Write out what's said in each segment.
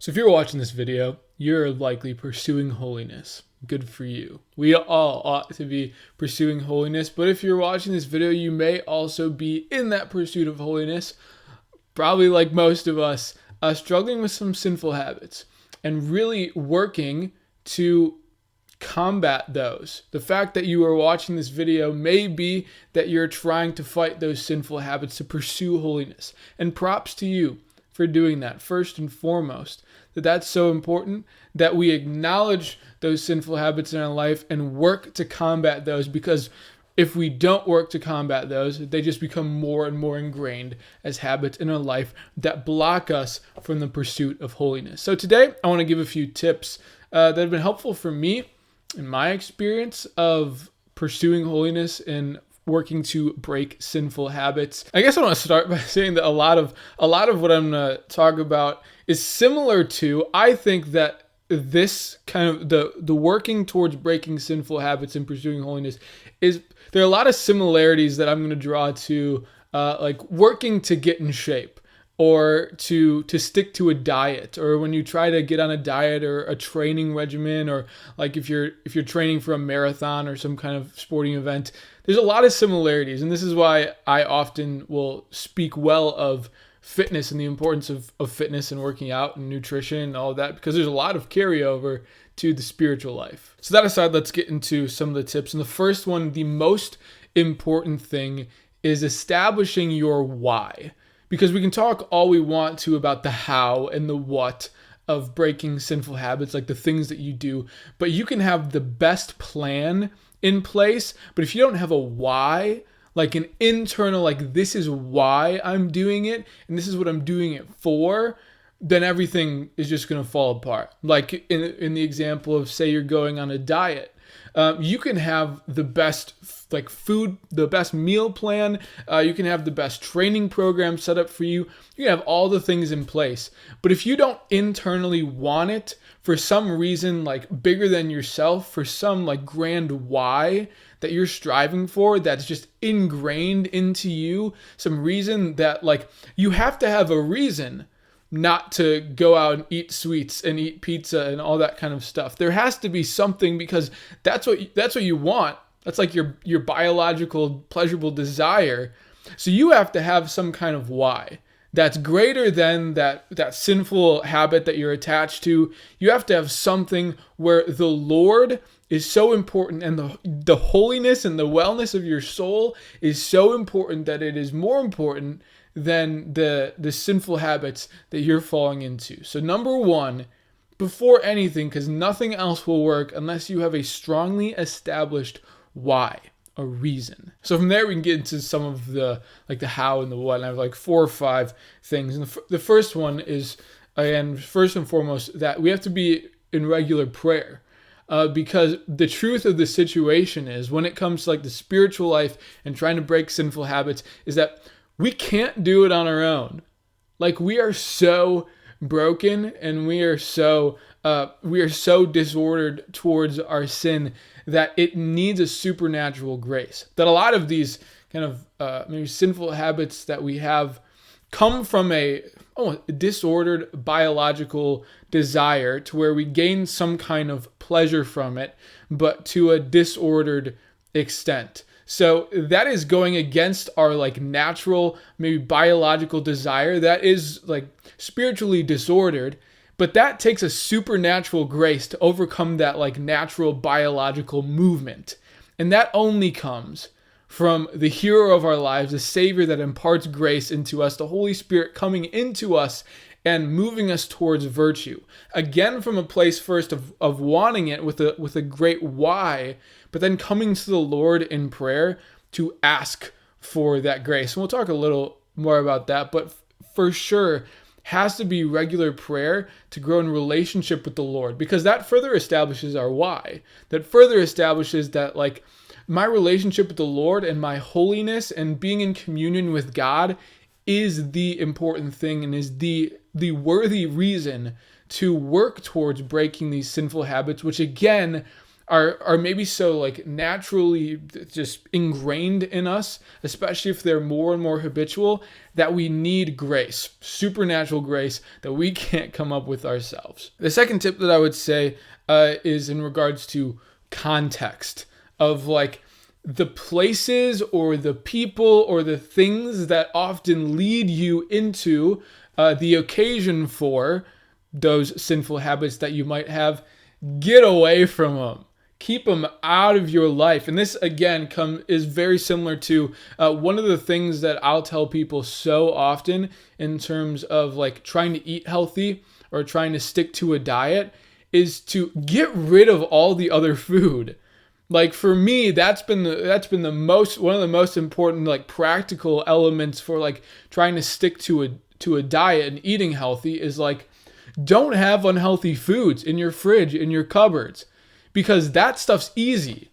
So if you're watching this video, you're likely pursuing holiness. Good for you. We all ought to be pursuing holiness, but if you're watching this video, you may also be in that pursuit of holiness, probably like most of us, struggling with some sinful habits and really working to combat those. The fact that you are watching this video may be that you're trying to fight those sinful habits to pursue holiness. And props to you for doing that. First and foremost, that's so important that we acknowledge those sinful habits in our life and work to combat those, because if we don't work to combat those, they just become more and more ingrained as habits in our life that block us from the pursuit of holiness. So today, I want to give a few tips that have been helpful for me in my experience of pursuing holiness and working to break sinful habits. I guess I want to start by saying that a lot of what I'm going to talk about is similar to, I think that this kind of the working towards breaking sinful habits and pursuing holiness is, there are a lot of similarities that I'm going to draw to like working to get in shape, or to stick to a diet, or when you try to get on a diet or a training regimen, or like if you're training for a marathon or some kind of sporting event. There's a lot of similarities, and this is why I often will speak well of fitness and the importance of fitness and working out and nutrition and all of that, because there's a lot of carryover to the spiritual life. So that aside, let's get into some of the tips. And the first one, the most important thing, is establishing your why. Because we can talk all we want to about the how and the what of breaking sinful habits, like the things that you do, but you can have the best plan in place, but if you don't have a why, like an internal, like this is why I'm doing it and this is what I'm doing it for, then everything is just going to fall apart. Like in the example of, say you're going on a diet, you can have the best like food, the best meal plan. You can have the best training program set up for you. You can have all the things in place. But if you don't internally want it for some reason, like bigger than yourself, for some like grand why that you're striving for, that's just ingrained into you, some reason that like you have to have a reason not to go out and eat sweets and eat pizza and all that kind of stuff. There has to be something, because that's what you want. That's like your biological pleasurable desire. So you have to have some kind of why that's greater than that sinful habit that you're attached to. You have to have something where the Lord is so important, and the holiness and the wellness of your soul is so important that it is more important than the sinful habits that you're falling into. So number one, before anything, because nothing else will work unless you have a strongly established why, a reason. So from there we can get into some of the like the how and the what, and I have like 4 or 5 things. And the first one is, again, first and foremost, that we have to be in regular prayer. Because the truth of the situation is, when it comes to like the spiritual life and trying to break sinful habits, is that we can't do it on our own. Like, we are so broken, and we are so disordered towards our sin that it needs a supernatural grace. That a lot of these kind of maybe sinful habits that we have come from a disordered biological desire, to where we gain some kind of pleasure from it, but to a disordered extent. So that is going against our like natural, maybe biological desire that is like spiritually disordered, but that takes a supernatural grace to overcome that like natural biological movement. And that only comes from the hero of our lives, the Savior that imparts grace into us, the Holy Spirit coming into us and moving us towards virtue. Again, from a place first of wanting it with a great why, but then coming to the Lord in prayer to ask for that grace. And we'll talk a little more about that, but for sure has to be regular prayer to grow in relationship with the Lord, because that further establishes our why. That further establishes that like my relationship with the Lord and my holiness and being in communion with God is the important thing, and is the worthy reason to work towards breaking these sinful habits, which again are maybe so like naturally just ingrained in us, especially if they're more and more habitual, that we need grace, supernatural grace that we can't come up with ourselves. The second tip that I would say is in regards to context of like the places or the people or the things that often lead you into the occasion for those sinful habits that you might have. Get away from them. Keep them out of your life. And this, again, is very similar to one of the things that I'll tell people so often in terms of like trying to eat healthy or trying to stick to a diet is to get rid of all the other food. Like for me, that's been the most, one of the most important like practical elements for like trying to stick to a diet and eating healthy is like, don't have unhealthy foods in your fridge, in your cupboards. Because that stuff's easy.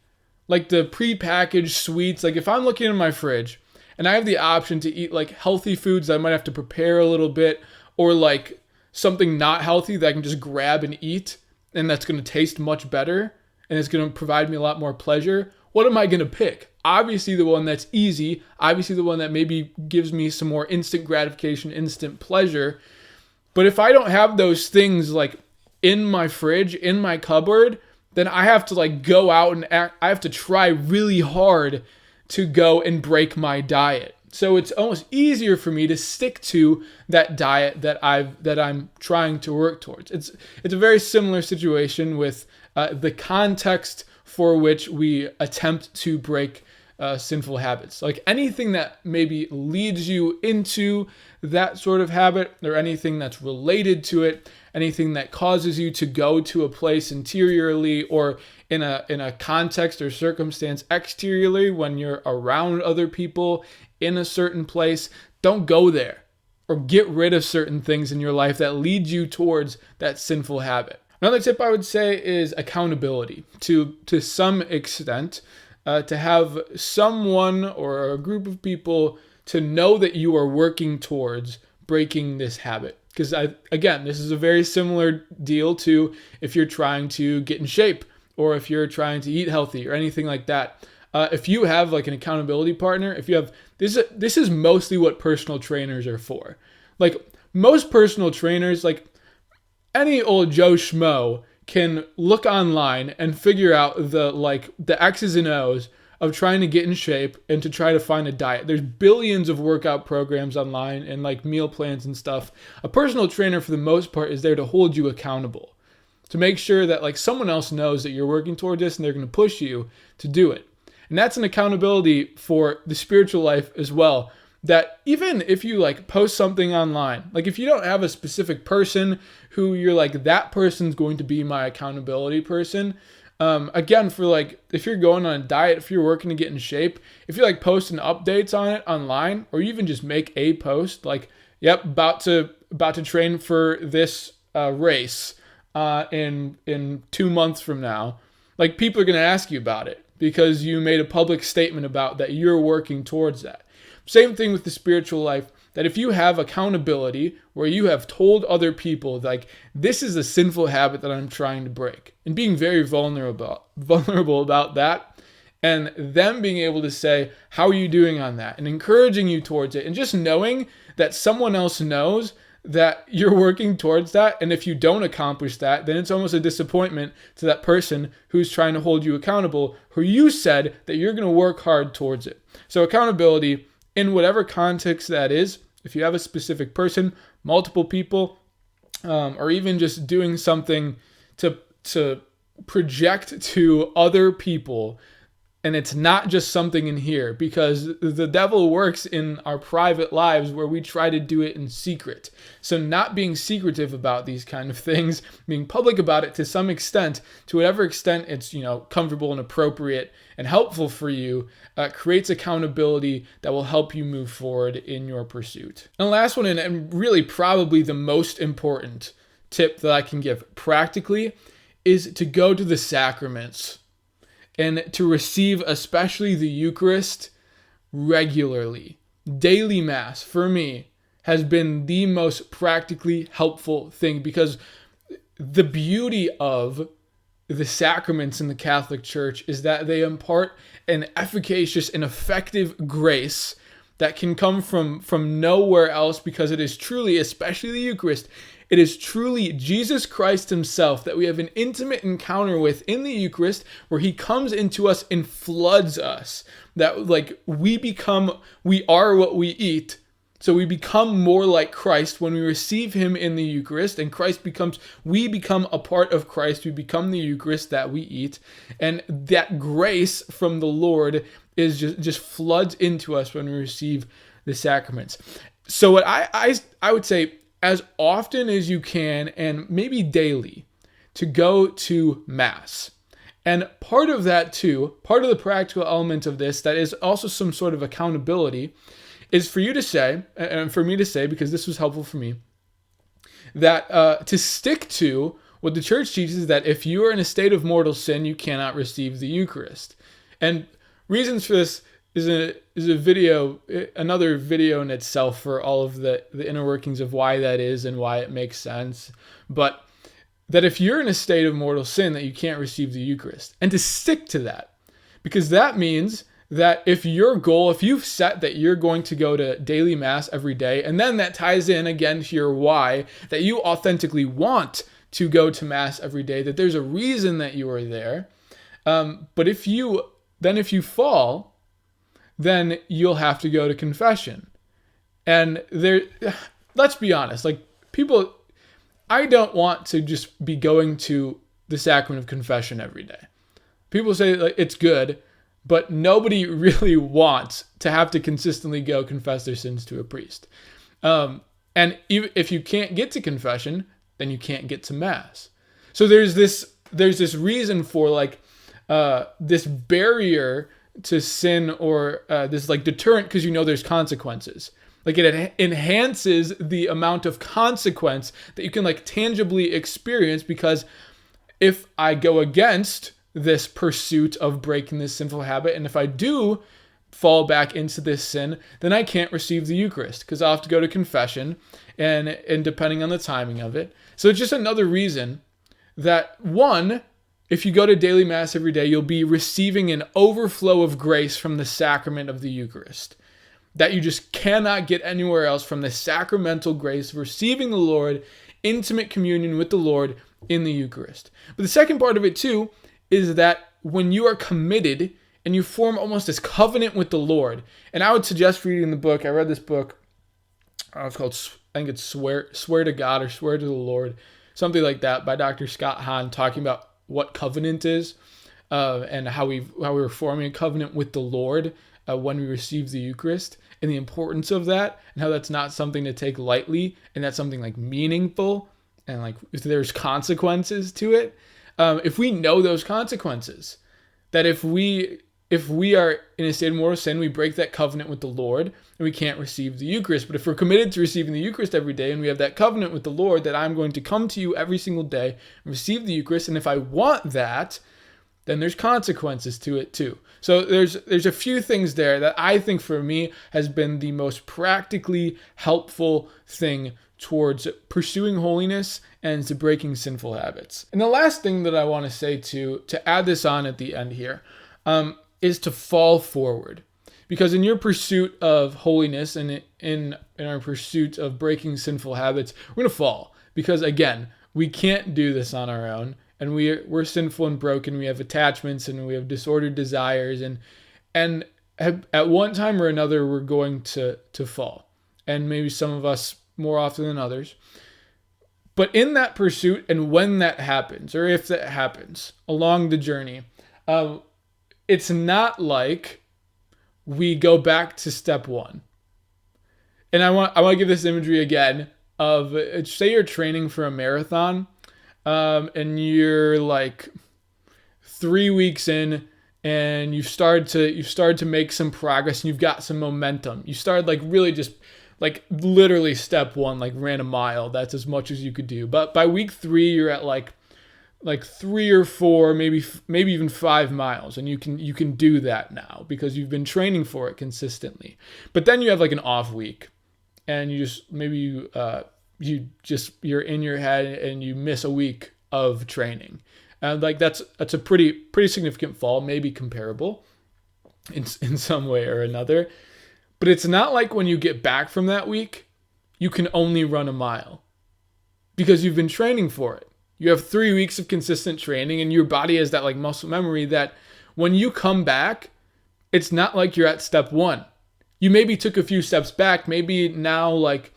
Like the prepackaged sweets. Like if I'm looking in my fridge and I have the option to eat like healthy foods that I might have to prepare a little bit, or like something not healthy that I can just grab and eat and that's going to taste much better and it's going to provide me a lot more pleasure, what am I going to pick? Obviously the one that's easy. Obviously the one that maybe gives me some more instant gratification, instant pleasure. But if I don't have those things like in my fridge, in my cupboard, then I have to like go out and I have to try really hard to go and break my diet. So it's almost easier for me to stick to that diet that I'm trying to work towards. It's a very similar situation with the context for which we attempt to break sinful habits. Like anything that maybe leads you into that sort of habit, or anything that's related to it, anything that causes you to go to a place interiorly or in a context or circumstance exteriorly when you're around other people in a certain place, don't go there, or get rid of certain things in your life that lead you towards that sinful habit. Another tip I would say is accountability to some extent. To have someone or a group of people to know that you are working towards breaking this habit. Because again, this is a very similar deal to if you're trying to get in shape or if you're trying to eat healthy or anything like that. If you have like an accountability partner, if you have this is mostly what personal trainers are for. Like most personal trainers, like any old Joe Schmo, can look online and figure out the X's and O's of trying to get in shape and to try to find a diet. There's billions of workout programs online and like meal plans and stuff. A personal trainer, for the most part, is there to hold you accountable, to make sure that like someone else knows that you're working toward this and they're going to push you to do it. And that's an accountability for the spiritual life as well. That even if you like post something online, like if you don't have a specific person who you're like, that person's going to be my accountability person. Again, for like, if you're going on a diet, if you're working to get in shape, if you're like posting updates on it online, or you even just make a post like, yep, about to train for this race in 2 months from now, like people are going to ask you about it because you made a public statement about that you're working towards that. Same thing with the spiritual life, that if you have accountability where you have told other people like, this is a sinful habit that I'm trying to break, and being very vulnerable about that, and them being able to say, how are you doing on that, and encouraging you towards it, and just knowing that someone else knows that you're working towards that, and if you don't accomplish that, then it's almost a disappointment to that person who's trying to hold you accountable, who you said that you're going to work hard towards it. So accountability, in whatever context that is, if you have a specific person, multiple people, or even just doing something to project to other people, and it's not just something in here, because the devil works in our private lives where we try to do it in secret. So not being secretive about these kind of things, being public about it to some extent, to whatever extent it's comfortable and appropriate and helpful for you, creates accountability that will help you move forward in your pursuit. And the last one, and really probably the most important tip that I can give practically, is to go to the sacraments and to receive especially the Eucharist regularly. Daily Mass, for me, has been the most practically helpful thing, because the beauty of the sacraments in the Catholic Church is that they impart an efficacious and effective grace that can come from nowhere else, because it is truly, especially the Eucharist, it is truly Jesus Christ himself that we have an intimate encounter with in the Eucharist, where he comes into us and floods us. That like we are what we eat. So we become more like Christ when we receive him in the Eucharist, and we become a part of Christ. We become the Eucharist that we eat. And that grace from the Lord is just floods into us when we receive the sacraments. So what I would say, as often as you can, and maybe daily, to go to Mass. And part of that too, part of the practical element of this, that is also some sort of accountability, is for you to say, and for me to say, because this was helpful for me, that to stick to what the church teaches, that if you are in a state of mortal sin, you cannot receive the Eucharist. And reasons for this is a video, another video in itself, for all of the inner workings of why that is and why it makes sense. But that if you're in a state of mortal sin, that you can't receive the Eucharist. And to stick to that, because that means that if you've set that you're going to go to daily Mass every day, and then that ties in again to your why, that you authentically want to go to Mass every day, that there's a reason that you are there. But if you fall, then you'll have to go to confession. And let's be honest, like people, I don't want to just be going to the sacrament of confession every day. People say like it's good, but nobody really wants to have to consistently go confess their sins to a priest. And even if you can't get to confession, then you can't get to Mass. So there's this reason for like this barrier to sin, or this like deterrent, because there's consequences. Like it enhances the amount of consequence that you can like tangibly experience, because if I go against this pursuit of breaking this sinful habit, and if I do fall back into this sin, then I can't receive the Eucharist, because I'll have to go to confession, and depending on the timing of it. So it's just another reason that, one, if you go to daily Mass every day, you'll be receiving an overflow of grace from the sacrament of the Eucharist that you just cannot get anywhere else, from the sacramental grace of receiving the Lord, intimate communion with the Lord in the Eucharist. But the second part of it too is that when you are committed and you form almost this covenant with the Lord, and I would suggest reading the book. I read this book. It's called, I think it's Swear to God or Swear to the Lord, something like that, by Dr. Scott Hahn, talking about what covenant is, and how we're forming a covenant with the Lord when we receive the Eucharist, and the importance of that, and how that's not something to take lightly, and that's something like meaningful, and like if there's consequences to it. If we know those consequences, that if we are in a state of mortal sin, we break that covenant with the Lord, and we can't receive the Eucharist. But if we're committed to receiving the Eucharist every day, and we have that covenant with the Lord that I'm going to come to you every single day and receive the Eucharist, and if I want that, then there's consequences to it too. So there's a few things there that I think for me has been the most practically helpful thing towards pursuing holiness and to breaking sinful habits. And the last thing that I want to say to add this on at the end here, is to fall forward. Because in your pursuit of holiness and in our pursuit of breaking sinful habits, we're going to fall. Because again, we can't do this on our own. And we're sinful and broken. We have attachments and we have disordered desires. And at one time or another, we're going to fall. And maybe some of us more often than others. But in that pursuit, and when that happens, or if that happens along the journey, it's not like we go back to step one. And I want to give this imagery again of, say you're training for a marathon, and you're like 3 weeks in, and you've started to make some progress, and you've got some momentum. You started like really just like literally step one, like ran a mile. That's as much as you could do. But by week 3, you're at like 3 or 4, maybe even 5 miles, and you can do that now because you've been training for it consistently. But then you have like an off week, and you just you're in your head and you miss a week of training, And like that's a pretty significant fall, maybe comparable in some way or another. But it's not like when you get back from that week, you can only run a mile because you've been training for it. You have 3 weeks of consistent training and your body has that like muscle memory that when you come back, it's not like you're at step one. You maybe took a few steps back. Maybe now like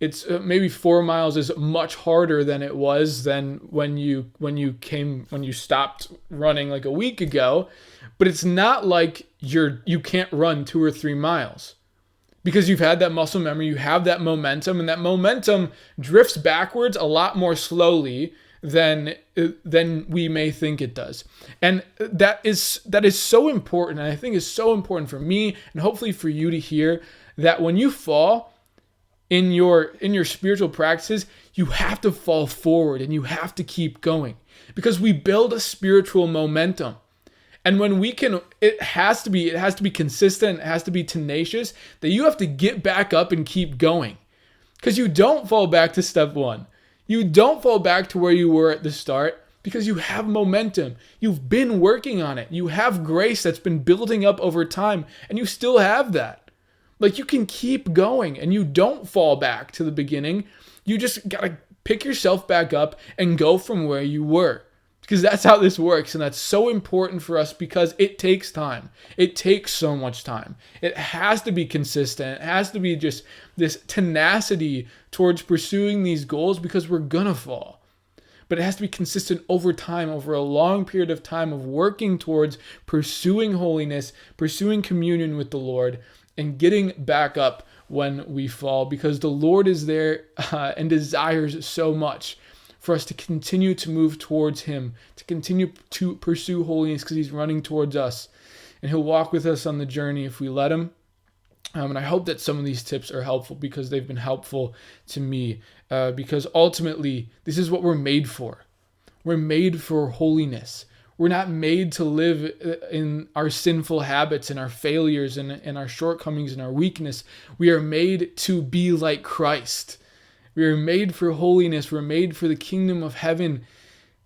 it's maybe 4 miles is much harder than it was than when you stopped running like a week ago. But it's not like you can't run 2 or 3 miles. Because you've had that muscle memory, you have that momentum, and that momentum drifts backwards a lot more slowly than we may think it does. And that is so important, and I think is so important for me and hopefully for you to hear that when you fall in your spiritual practices, you have to fall forward and you have to keep going because we build a spiritual momentum. And when we can, it has to be consistent, it has to be tenacious, that you have to get back up and keep going. Because you don't fall back to step one. You don't fall back to where you were at the start because you have momentum. You've been working on it. You have grace that's been building up over time, and you still have that. Like you can keep going and you don't fall back to the beginning. You just got to pick yourself back up and go from where you were. Because that's how this works, and that's so important for us because it takes time. It takes so much time. It has to be consistent. It has to be just this tenacity towards pursuing these goals because we're gonna fall. But it has to be consistent over time, over a long period of time of working towards pursuing holiness, pursuing communion with the Lord, and getting back up when we fall because the Lord is there and desires so much for us to continue to move towards him, to continue to pursue holiness because he's running towards us. And he'll walk with us on the journey if we let him. And I hope that some of these tips are helpful because they've been helpful to me. Because ultimately, this is what we're made for. We're made for holiness. We're not made to live in our sinful habits and our failures and our shortcomings and our weakness. We are made to be like Christ. We are made for holiness. We're made for the kingdom of heaven,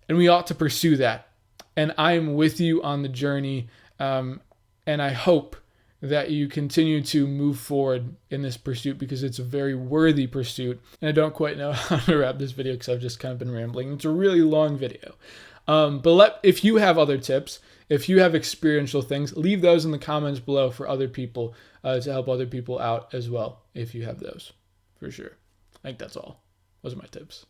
and we ought to pursue that. And I am with you on the journey, and I hope that you continue to move forward in this pursuit because it's a very worthy pursuit. And I don't quite know how to wrap this video because I've just kind of been rambling. It's a really long video. But if you have other tips, if you have experiential things, leave those in the comments below for other people to help other people out as well if you have those, for sure. I think that's all. Those are my tips.